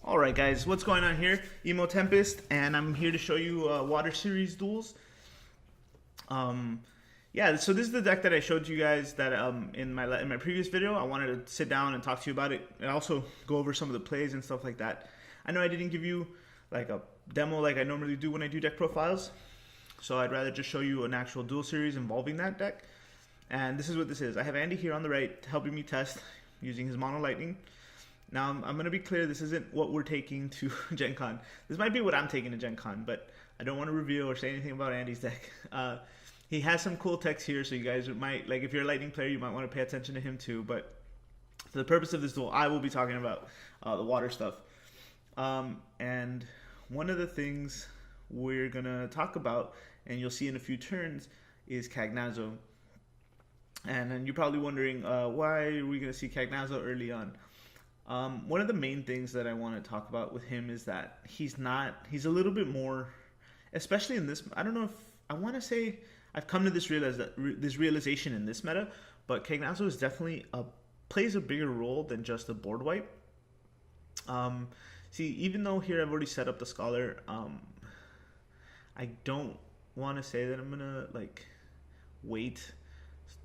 Alright guys, what's going on here? Emo Tempest, and I'm here to show you Water Series duels. Um, yeah, so this is the deck that I showed you guys that in my previous video. I wanted to sit down and talk to you about it, and also go over some of the plays and stuff like that. I know I didn't give you like a demo like I normally do when I do deck profiles, so I'd rather just show you an actual duel series involving that deck. And this is what this is. I have Andy here on the right helping me test using his Mono Lightning. Now, I'm going to be clear, this isn't what we're taking to Gen Con. This might be what I'm taking to Gen Con, but I don't want to reveal or say anything about Andy's deck. He has some cool text here, so you guys might, like if you're a Lightning player, you might want to pay attention to him too. But for the purpose of this duel, I will be talking about the water stuff. And one of the things we're going to talk about, and you'll see in a few turns, is Cagnazzo. And then you're probably wondering, why are we going to see Cagnazzo early on? One of the main things that I want to talk about with him is that he's a little bit more, especially in this, I don't know if, I want to say, I've come to this realization in this meta, but Cagnazzo is definitely plays a bigger role than just a board wipe. See, even though here I've already set up the Scholar, I don't want to say that I'm going to, wait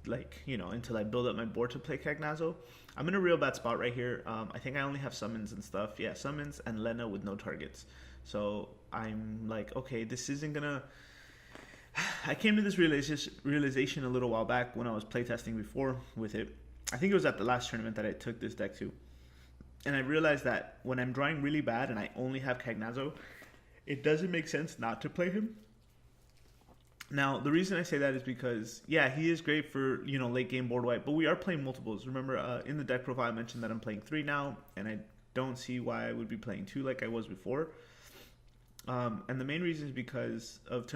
until I build up my board to play Cagnazzo. I'm in a real bad spot right here. I think I only have summons and stuff. Yeah, summons and Lena with no targets. So I'm like, okay, this isn't gonna... I came to this realization a little while back when I was playtesting before with it. I think it was at the last tournament that I took this deck to. And I realized that when I'm drawing really bad and I only have Cagnazzo, it doesn't make sense not to play him. Now, the reason I say that is because, yeah, he is great for, late game board wipe, but we are playing multiples. Remember, in the deck profile, I mentioned that I'm playing 3 now, and I don't see why I would be playing 2 like I was before. And the main reason is because of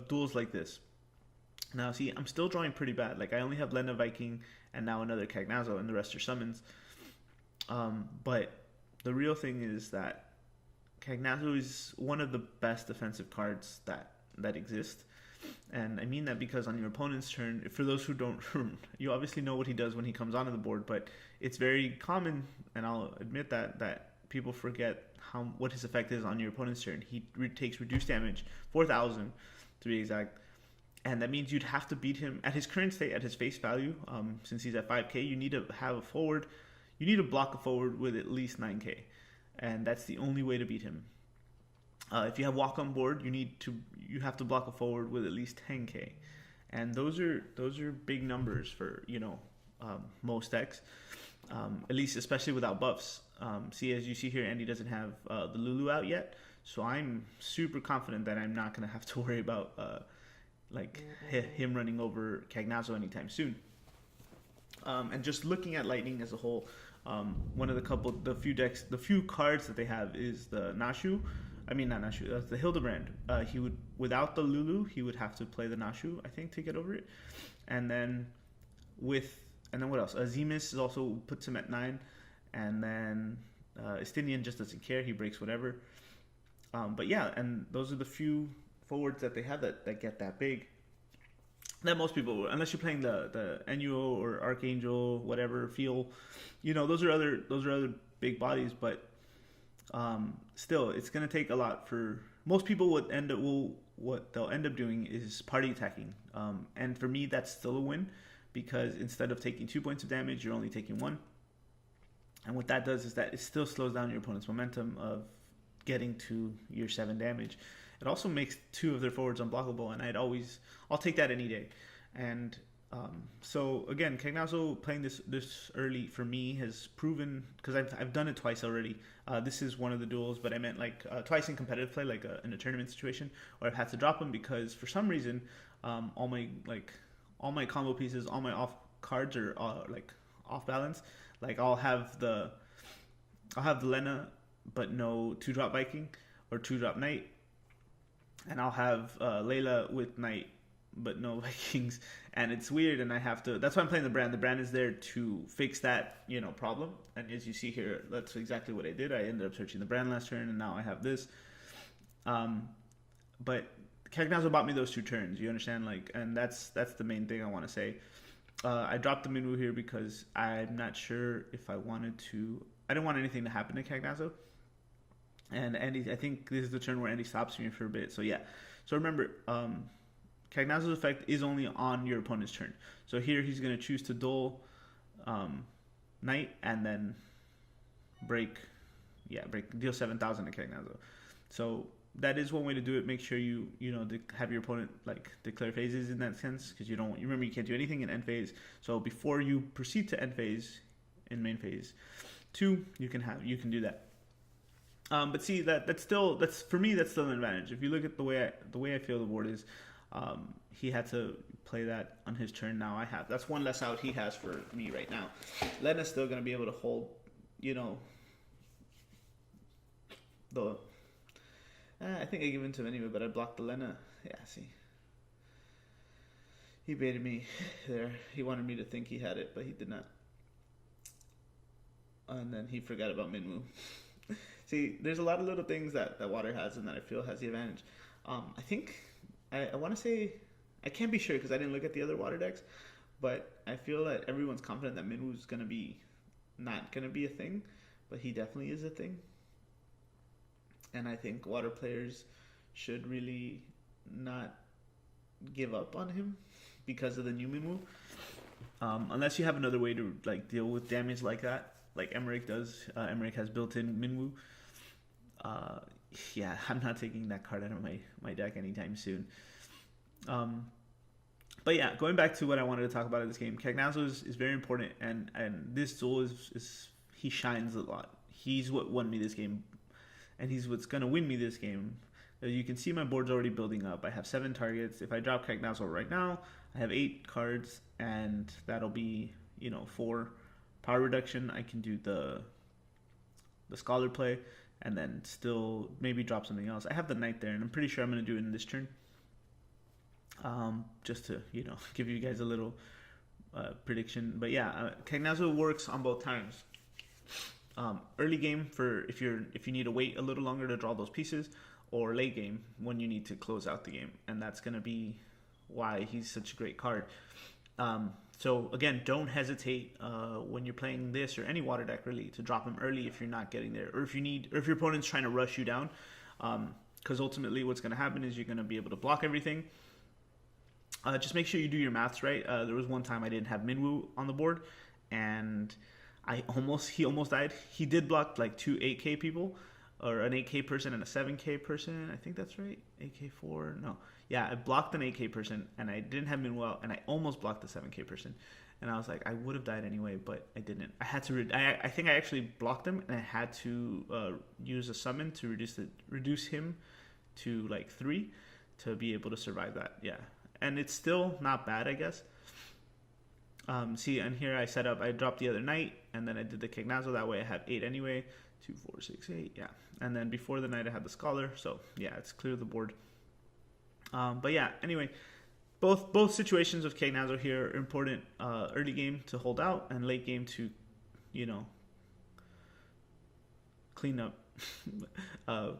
duels like this. Now, see, I'm still drawing pretty bad. Like, I only have Lena Viking and now another Cagnazzo, and the rest are summons. But the real thing is that Cagnazzo is one of the best defensive cards that exist. And I mean that because on your opponent's turn, for those who don't, you obviously know what he does when he comes onto the board, but it's very common, and I'll admit that people forget what his effect is on your opponent's turn. He takes reduced damage, 4,000 to be exact, and that means you'd have to beat him at his current state, at his face value. Since he's at 5k, you need to have a forward, you need to block a forward with at least 9k, and that's the only way to beat him. If you have walk on board, you have to block a forward with at least 10k, and those are big numbers for most decks, at least especially without buffs. See, as you see here, Andy doesn't have the Lulu out yet, so I'm super confident that I'm not going to have to worry about him running over Cagnazzo anytime soon. And just looking at Lightning as a whole, one of the few cards that they have is the Nashu. I mean, not Nashu, that's the Hildebrand. He would, without the Lulu, he would have to play the Nashu, I think, to get over it. And then what else? Azimus also puts him at 9. And then Estinian just doesn't care, he breaks whatever. But yeah, and those are the few forwards that they have that get that big. That most people, unless you're playing the Enyo or Archangel, whatever, Feel, those are other big bodies, but still, it's going to take a lot for most people. What they'll end up doing is party attacking, and for me that's still a win, because instead of taking 2 points of damage, you're only taking 1, and what that does is that it still slows down your opponent's momentum of getting to your 7 damage. It also makes 2 of their forwards unblockable, and I'll take that any day. And so again, Cagnazzo playing this early for me has proven, because I've done it twice already. This is one of the duels, but I meant twice in competitive play, in a tournament situation, where I've had to drop him because for some reason all my combo pieces, all my off cards are off balance. I'll have the Lena, but no 2-drop Viking or 2-drop Knight, and I'll have Layla with Knight but no Vikings, and it's weird, and I have to, that's why I'm playing the brand. The brand is there to fix that problem, and as you see here, that's exactly what I did. I ended up searching the brand last turn, and now I have this. But Cagnazzo bought me those 2 turns, you understand, and that's the main thing I want to say. I dropped the Minwu here because I'm not sure if I didn't want anything to happen to Cagnazzo. And Andy, I think this is the turn where Andy stops me for a bit. So yeah. So remember, Cagnazzo's effect is only on your opponent's turn. So here he's going to choose to duel Knight and then deal 7,000 to Cagnazzo. So that is one way to do it. Make sure you have your opponent like declare phases in that sense, because you remember you can't do anything in end phase. So before you proceed to end phase in main phase 2, you can do that. But see that's for me that's still an advantage. If you look at the way I feel the board is, he had to play that on his turn. Now that's one less out he has for me right now. Lena's still gonna be able to hold, I think I give in to him anyway, but I blocked the Lena. Yeah, see. He baited me there. He wanted me to think he had it, but he did not. And then he forgot about Minwoo. See, there's a lot of little things that Water has and that I feel has the advantage. I think, I want to say, I can't be sure because I didn't look at the other Water decks, but I feel that everyone's confident that Minwoo's not going to be a thing, but he definitely is a thing. And I think Water players should really not give up on him because of the new Minwoo. Unless you have another way to like deal with damage like that, like Emmerich does. Emmerich has built-in Minwoo. Yeah, I'm not taking that card out of my deck anytime soon. But yeah, going back to what I wanted to talk about in this game, Cagnazzo is very important, and this duel is he shines a lot. He's what won me this game. And he's what's going to win me this game. As you can see, my board's already building up. I have 7 targets. If I drop Cagnazzo right now, I have 8 cards, and that'll be, 4 power reduction. I can do the Scholar play, and then still maybe drop something else. I have the Knight there, and I'm pretty sure I'm going to do it in this turn. Just to, give you guys a little prediction. But yeah, Cagnazzo works on both times. Early game for if you need to wait a little longer to draw those pieces, or late game when you need to close out the game, and that's going to be why he's such a great card. So again, don't hesitate when you're playing this or any Water deck really to drop him early if you're not getting there, or if your opponent's trying to rush you down, because ultimately what's going to happen is you're going to be able to block everything. Just make sure you do your maths right. There was one time I didn't have Minwoo on the board, and he almost died. He did block like 2 8K people, or an 8K person and a 7K person. I think that's right. 8K4. No. Yeah, I blocked an 8K person and I didn't have Minwoo, and I almost blocked the 7K person. And I was like, I would have died anyway, but I didn't. I had to. I think I actually blocked him, and I had to use a summon to reduce him to like 3 to be able to survive that. Yeah, and it's still not bad, I guess. See, and here I dropped the other Knight, and then I did the Cagnazzo. That way I have 8 anyway. 2, 4, 6, 8, yeah. And then before the Knight I had the Scholar, so yeah, it's clear the board. But yeah, anyway, both situations of Cagnazzo here are important. Early game to hold out, and late game to, clean up,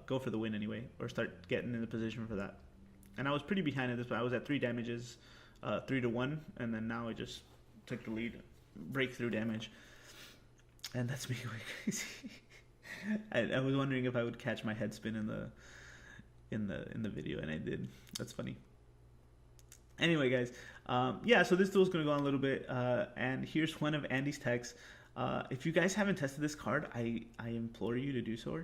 go for the win anyway, or start getting in the position for that. And I was pretty behind at this point. I was at 3 damages, 3-1, and then now I just took the lead, breakthrough damage, and that's me going crazy. I was wondering if I would catch my head spin in the video, and I did. That's funny. Anyway, guys, yeah. So this duel's gonna go on a little bit, and here's one of Andy's texts. If you guys haven't tested this card, I implore you to do so.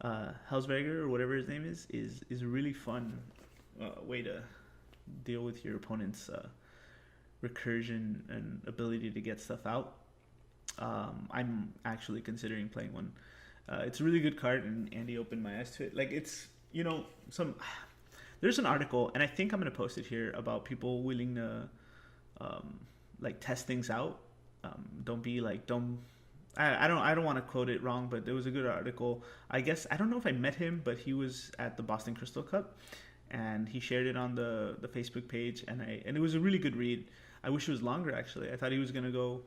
Hellsvegger, or whatever his name is a really fun way to deal with your opponent's recursion and ability to get stuff out. I'm actually considering playing one. It's a really good card, and Andy opened my eyes to it. Like, it's, there's an article, and I think I'm going to post it here, about people willing to test things out. I don't want to quote it wrong, but there was a good article. I guess, I don't know if I met him, but he was at the Boston Crystal Cup, and he shared it on the Facebook page, and it was a really good read. I wish it was longer, actually. I thought he was going to go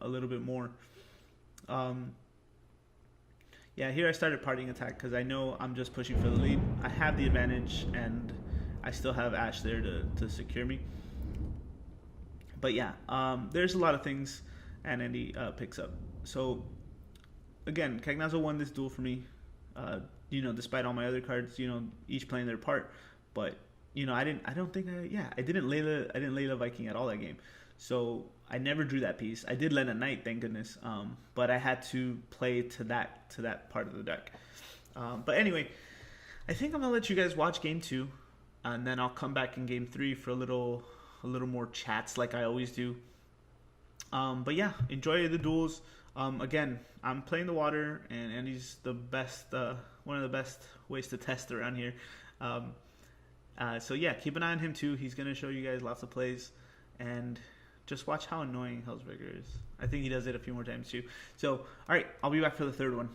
a little bit more. Yeah, here I started partying attack because I know I'm just pushing for the lead. I have the advantage, and I still have Ash there to secure me. But yeah, there's a lot of things, and Andy picks up. So, again, Cagnazzo won this duel for me. Despite all my other cards, each playing their part. But I didn't Layla Viking at all that game. So I never drew that piece. I did Lena Knight, thank goodness. But I had to play to that part of the deck. But anyway, I think I'm gonna let you guys watch game 2, and then I'll come back in game 3 for a little more chats like I always do. But yeah, enjoy the duels. Again, I'm playing the water, and he's the best, one of the best ways to test around here. So yeah, keep an eye on him too. He's gonna show you guys lots of plays, and just watch how annoying Hellsbreaker is. I think he does it a few more times too. So, all right, I'll be back for the third one.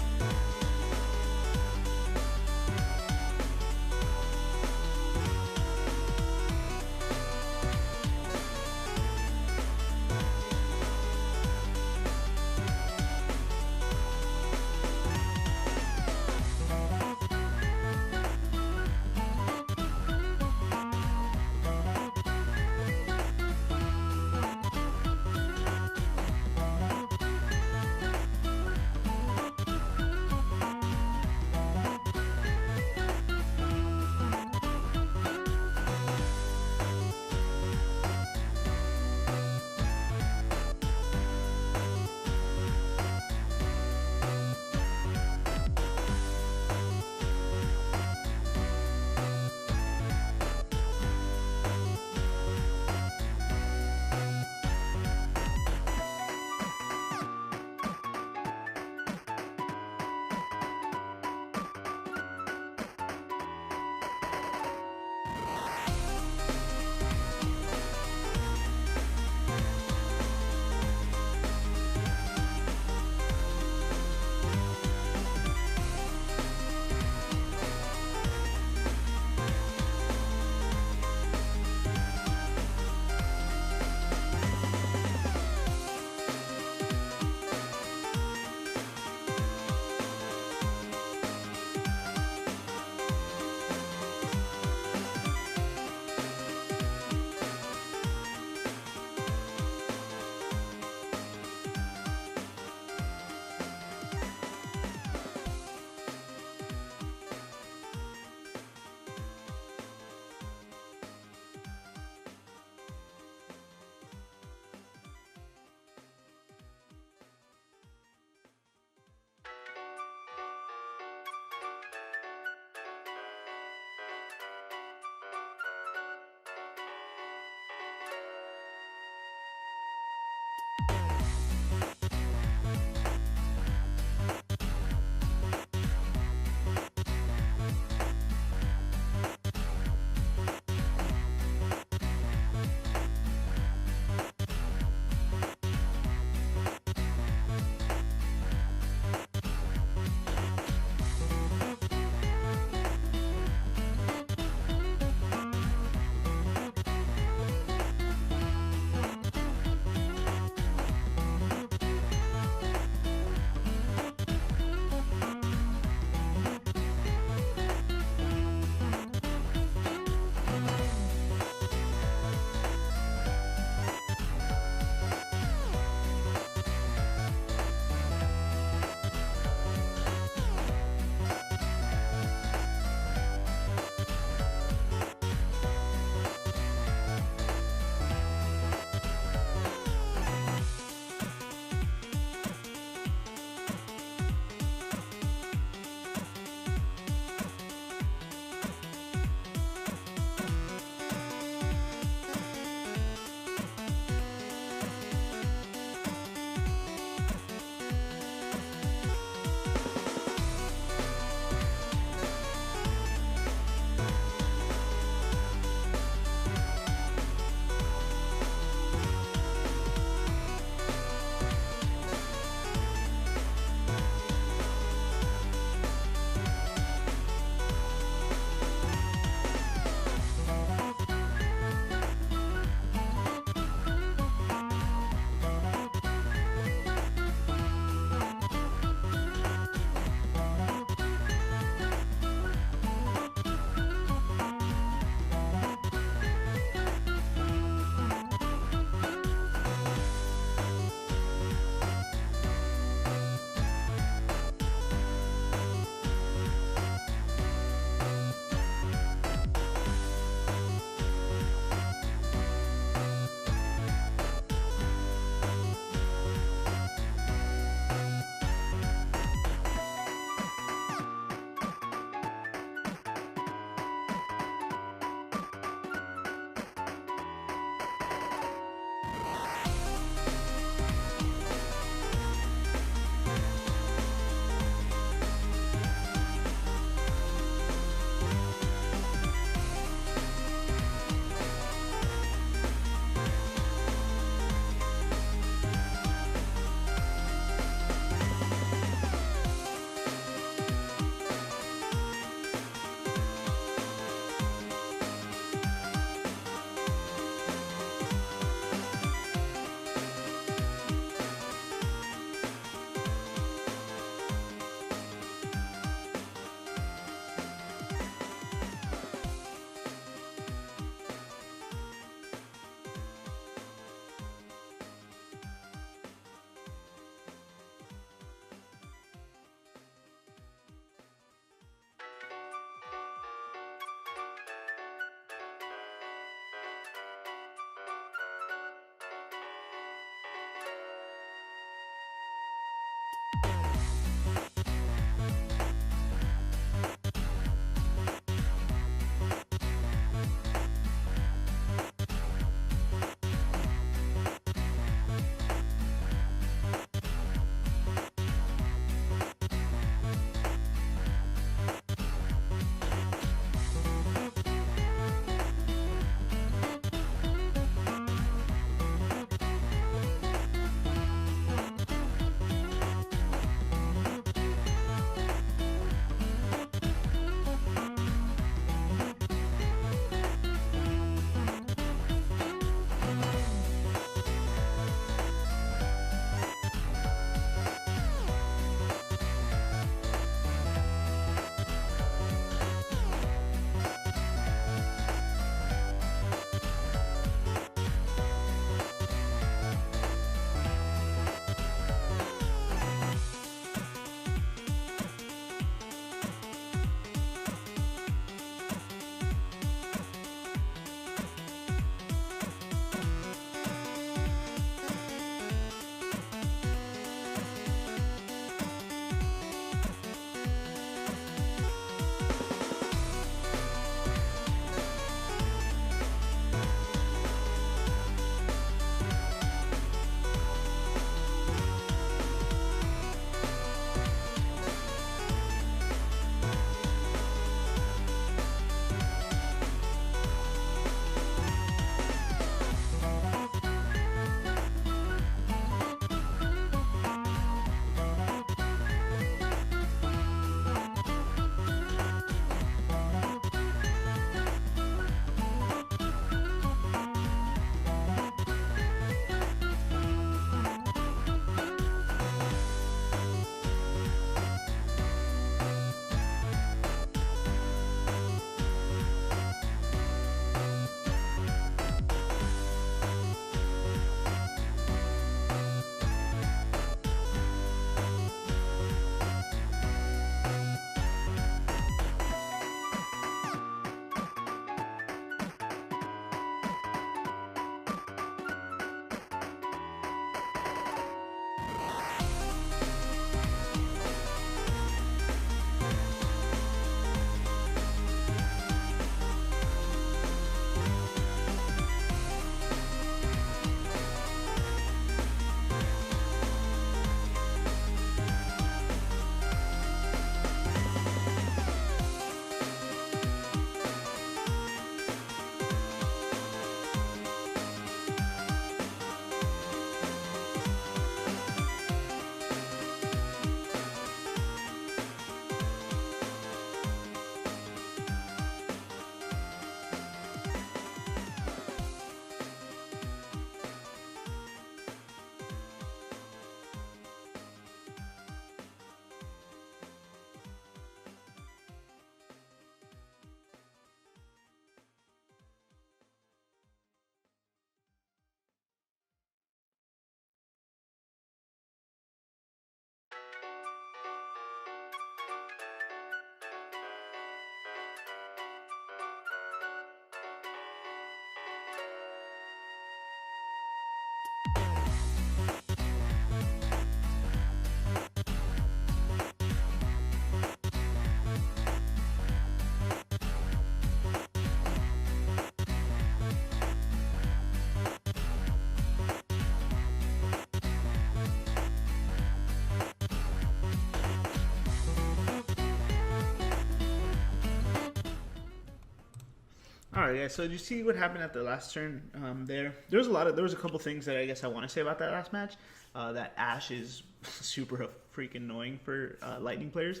All right, guys. So did you see what happened at the last turn? There was a couple things that I guess I want to say about that last match. That Ashe is super freaking annoying for Lightning players.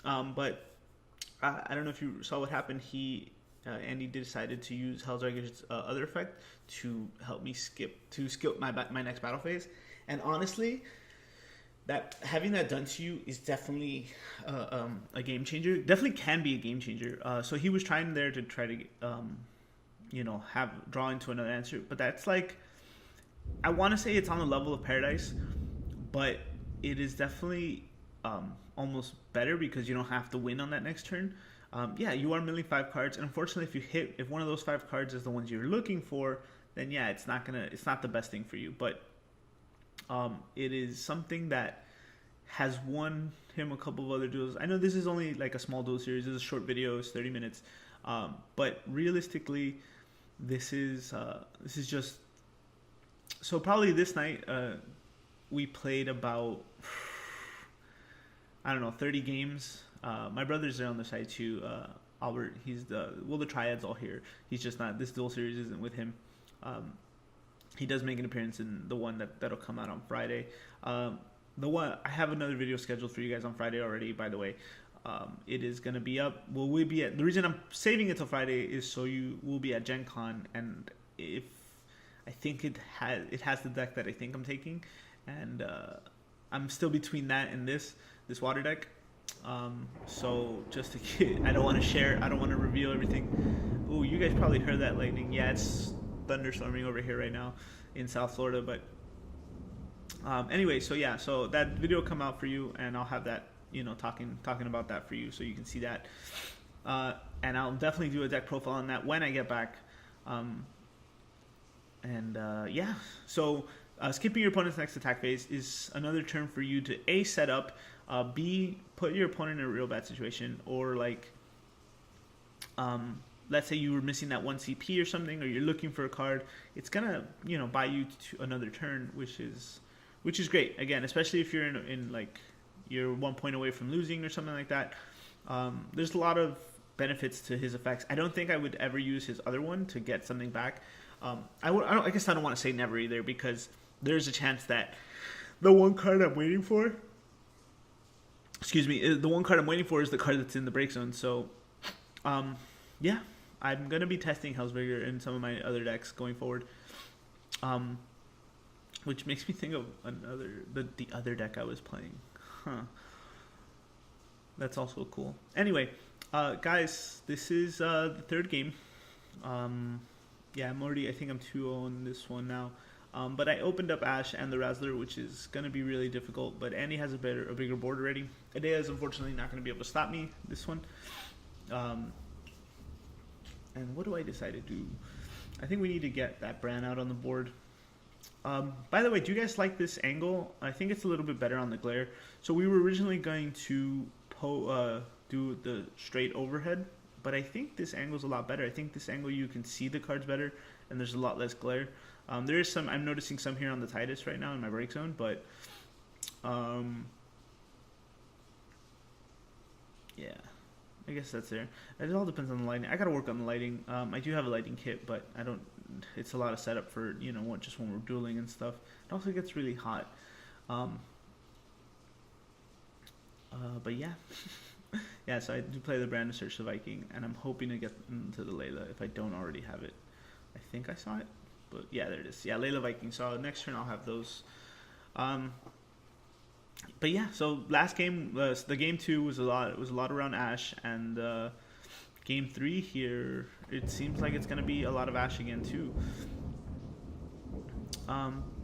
But I don't know if you saw what happened. Andy decided to use Helldragon's other effect to help me skip my next battle phase. And honestly, that having that done to you is definitely a game changer. Definitely can be a game changer. So he was trying there to try to, draw into another answer. But that's like, I want to say it's on the level of Paradise, but it is definitely almost better because you don't have to win on that next turn. Yeah, you are milling 5 cards, and unfortunately, if one of those 5 cards is the ones you're looking for, then yeah, it's not the best thing for you. But it is something that has won him a couple of other duels. I know this is only like a small duel series. This is a short video. It's 30 minutes. But realistically, this is just... So probably this night, we played about, I don't know, 30 games. My brother's there on the side too. Albert, the triad's all here. He's just not, this duel series isn't with him. He does make an appearance in the one that'll come out on Friday. The one I have another video scheduled for you guys on Friday already. By the way, it is gonna be up. Well, we'll be at. The reason I'm saving it till Friday is so you will be at Gen Con, and if I think it has the deck that I think I'm taking, and I'm still between that and this water deck. So just to get, I don't want to share. I don't want to reveal everything. Ooh, you guys probably heard that lightning. Yeah, it's thunderstorming over here right now in South Florida, but anyway, so yeah, so that video will come out for you, and I'll have that, talking about that for you, so you can see that, and I'll definitely do a deck profile on that when I get back, yeah, so skipping your opponent's next attack phase is another turn for you to A, set up, B, put your opponent in a real bad situation, or like, let's say you were missing that 1 CP or something, or you're looking for a card, it's gonna, buy you to another turn, which is great. Again, especially if you're in like, you're 1 point away from losing or something like that. There's a lot of benefits to his effects. I don't think I would ever use his other one to get something back. I guess I don't want to say never either, because there's a chance that the one card I'm waiting for, the one card I'm waiting for is the card that's in the break zone. So, yeah, I'm going to be testing Hellsberger in some of my other decks going forward. Which makes me think of the other deck I was playing. Huh. That's also cool. Anyway, guys, this is the third game. Yeah, I think I'm 2-0 in this one now. But I opened up Ashe and the Razzler, which is going to be really difficult. But Andy has a bigger board already. Adea is unfortunately not going to be able to stop me this one. And what do I decide to do? I think we need to get that Bran out on the board. By the way, do you guys like this angle? I think it's a little bit better on the glare. So we were originally going to do the straight overhead, but I think this angle is a lot better. I think this angle you can see the cards better, and there's a lot less glare. There is some, I'm noticing some here on the Titus right now in my break zone, but yeah, I guess that's there. It all depends on the lighting. I gotta work on the lighting. I do have a lighting kit, but I don't. It's a lot of setup for just when we're dueling and stuff. It also gets really hot. But yeah, yeah. So I do play the Brand to Search the Viking, and I'm hoping to get into the Layla if I don't already have it. I think I saw it, but yeah, there it is. Yeah, Layla Viking. So next turn I'll have those. But yeah, so last game, the game 2 was a lot. It was a lot around Ashe, and game 3 here, it seems like it's gonna be a lot of Ashe again too.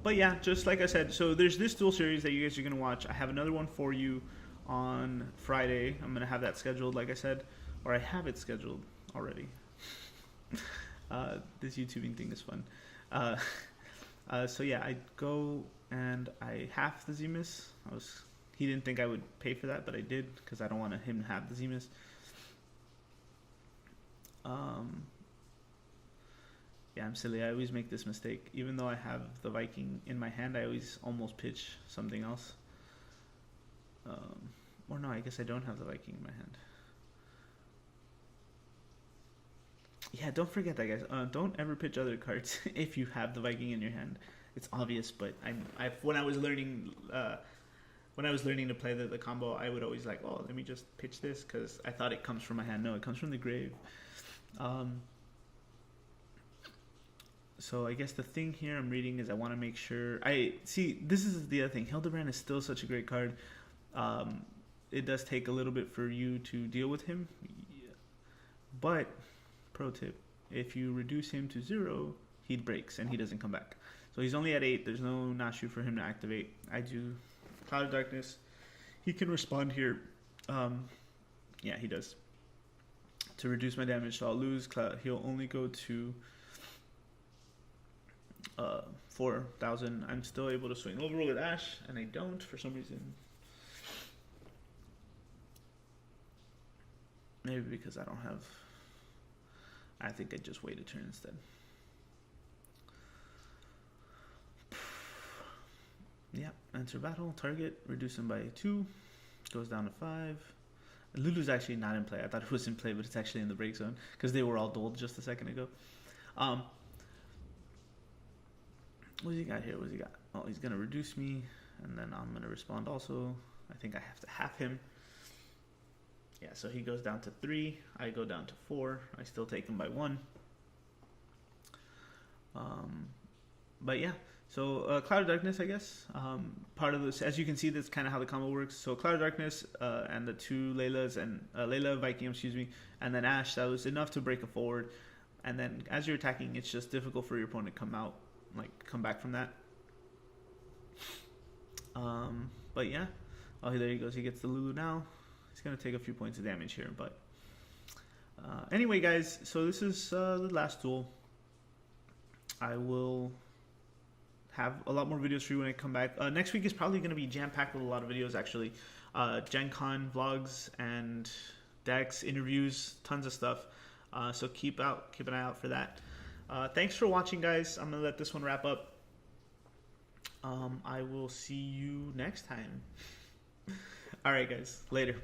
But yeah, just like I said, so there's this duel series that you guys are gonna watch. I have another one for you on Friday. I'm gonna have that scheduled, like I said, or I have it scheduled already. This YouTubing thing is fun. So yeah, I go and I half the Zemus. He didn't think I would pay for that, but I did because I don't want him to have the Zemus. Yeah, I'm silly. I always make this mistake. Even though I have the Viking in my hand, I always almost pitch something else. Or no, I guess I don't have the Viking in my hand. Yeah, don't forget that, guys. Don't ever pitch other cards if you have the Viking in your hand. It's obvious, but when I was learning to play the combo, I would always like, oh, let me just pitch this because I thought it comes from my hand. No, it comes from the grave. So I guess the thing here I'm reading is I want to make sure this is the other thing. Hildebrand is still such a great card. It does take a little bit for you to deal with him, but pro tip: if you reduce him to 0, he breaks and he doesn't come back. So he's only at 8. There's no Nashu for him to activate. I do Cloud of Darkness. He can respond here. Yeah, he does. To reduce my damage, so I'll lose. He'll only go to 4,000. I'm still able to swing over with Ash, and I don't for some reason. Maybe because I don't have. I think I just wait a turn instead. Yeah, enter battle. Target, reduce him by 2. Goes down to 5. Lulu's actually not in play. I thought it was in play, but it's actually in the break zone because they were all dueled just a second ago. What does he got here? What does he got? Oh, he's going to reduce me, and then I'm going to respond also. I think I have to half him. Yeah, so he goes down to 3. I go down to 4. I still take him by 1. But yeah, so Cloud of Darkness, I guess. Part of this, as you can see, that's kind of how the combo works. So Cloud of Darkness and the 2 Laylas and Layla Viking, excuse me, and then Ash. That was enough to break a forward. And then as you're attacking, it's just difficult for your opponent to come back from that. But yeah, oh, there he goes. He gets the Lulu now. He's going to take a few points of damage here, but anyway, guys, so this is the last duel. I will have a lot more videos for you when I come back. Next week is probably going to be jam-packed with a lot of videos, actually. Gen Con vlogs and decks, interviews, tons of stuff. So keep an eye out for that. Thanks for watching, guys. I'm going to let this one wrap up. I will see you next time. All right, guys. Later.